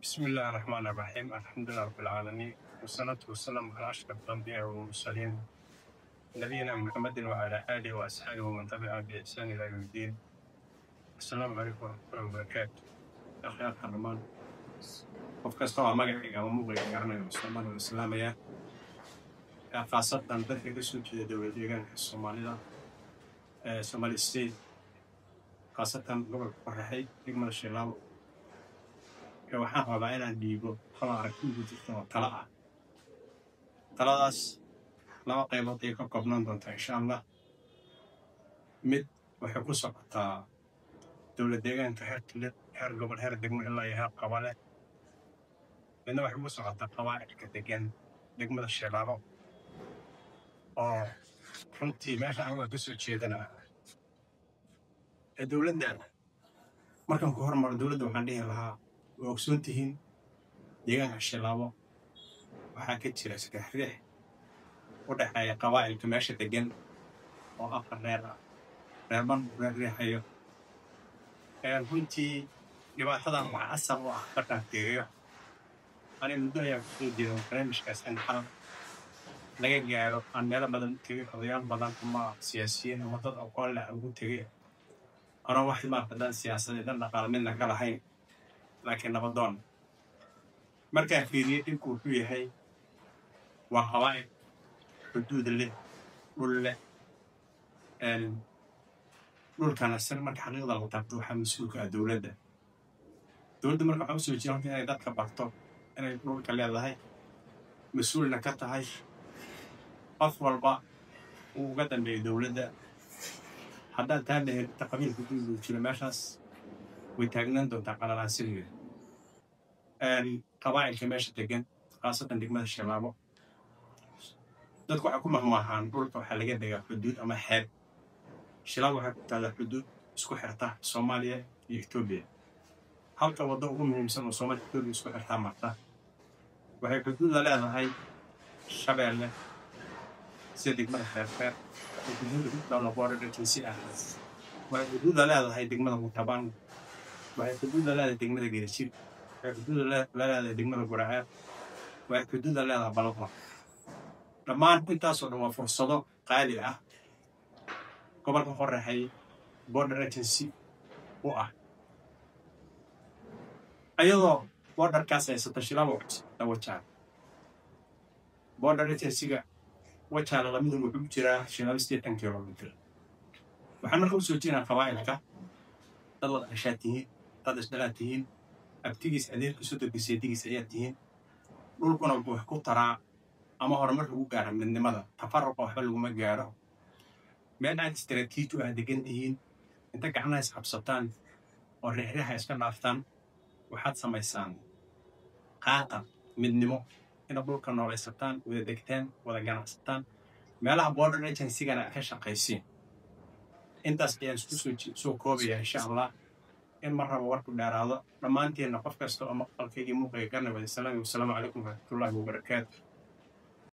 بسم الله الرحمن الرحيم الحمد لله رب العالمين والصلاة والسلام على أشرف الأنبياء والمرسلين نبينا محمد وعلى آله وأصحابه ومن تبعهم بإحسان إلى يوم الدين. السلام عليكم ورحمة الله وبركاته. أخي الحرمان qofkas oo magacayga ama muuqayga garanayo Soomaaliya oo islaamaya khaasatan dadka ka soo jeeda dowladdeegaanka Soomaalida Somali State khaasatan gobolka Qoraxay degmada Shilaabo waxaan rabaa inaan dhiibo kala aragti ugu jirto oo tala ah taladaas laba qaybood ay ka koobnaan doontaa insha Allah mid waxay ku socotaa dowladdeegaanka heer gobol heer degmo ilaa iyo heer qabale midna waxay ku socotaa qawaacidka degan degmada Shilaabo oo runtii meesha aan ka soo jeedana dowladda markaan ku hormaro dowladda waxaan dhihi lahaa waa ogsoon tihiin deegaanka Shilaabo waxaa ka jira saddex u dhexeeya qawaacilka meesha degan oo afar reer ah reerban reexayo runtii dhibaatadan waxaa asal u ah dhaqankeeyo أنا مدة في برنامج كأسان حرب لقيت جاي عن ملا بدن تيجي قضيان بدن كم سياسيين ومطر أو قال لا أقول تيجي أنا واحد ما بدن سياسة إذا نقال منك كلا حين لكن نبضون مركز في ريت الكوفية هاي وقواعد حدود اللي كان السر مركز حقيقة وتبدوها مسؤول كدولة دولة مركز عاوز يجيهم في هذا كبرتو inay dhulka leedahay mas'uulna ka tahay qof walba uu uga dambeeyo dowladda haddaan taa lahayn qabiilka guud jira meeshaas way taagnaan doontaa qalalaasiga qabaa'ilka meesha degan khaasatan degmada Shilaabo dadku waxay ku mahmaahaan dhulka waxaa laga dhigaa xuduud ama xeeb Shilaabo waxay ku taala xuduud isku xirta Soomaaliya iyo Itoobiya halka waddo ugu muhiimsan oo Soomaaliya iyo Itoobiya isku xirta marta waxay xuduudda leedahay Shabeelle sida degmada Xeerfeer oo xuduudda ku taala boorarkiisa ah waxay xuduudda leedahay degmada Mutabaan waxay xuduudda leedahay degmada Geerjir waxay xuduudda leedahay degmada Guraceel waxay xuduudda leedahay Balqo dhammaan intaas oo dhan waa fursado qaali ah gobolka Qoraxay border agency u ah ayadoo borderkaas ay sata Shilaabo wajaan border agency-ga wajaan lamid ah wuxuu jiraa Shilaabo 80 kilomitir waxaan markaa soo jeedinaa qawaacilka dad wada dhashaatihiin dad isdhalaatihiin abtigiis adeerkiisu dadkiisa ayaa tihiin dhulkuna wuxuu ku taraa ama horumar lagu gaaro midnimada tafarruq waxba laguma gaaro meel aan istiraatiiji ah degan tihiin inta gacanaha is qabsataan oo reexreexa iska dhaaftaan waxaad samaysaan qaata midnimo ina dhulka noolaysataan wada degtaan wada ganacsataan meelaha border agency-gana ka shaqaysiin intaas ayaan isku soo koobaya insha Allah in mar rabo warku dheeraado dhammaanteena qof kasta oo maqalkayga muuqayo garna wada salaamu calaykum wa rahmatullahi wa barakaatuh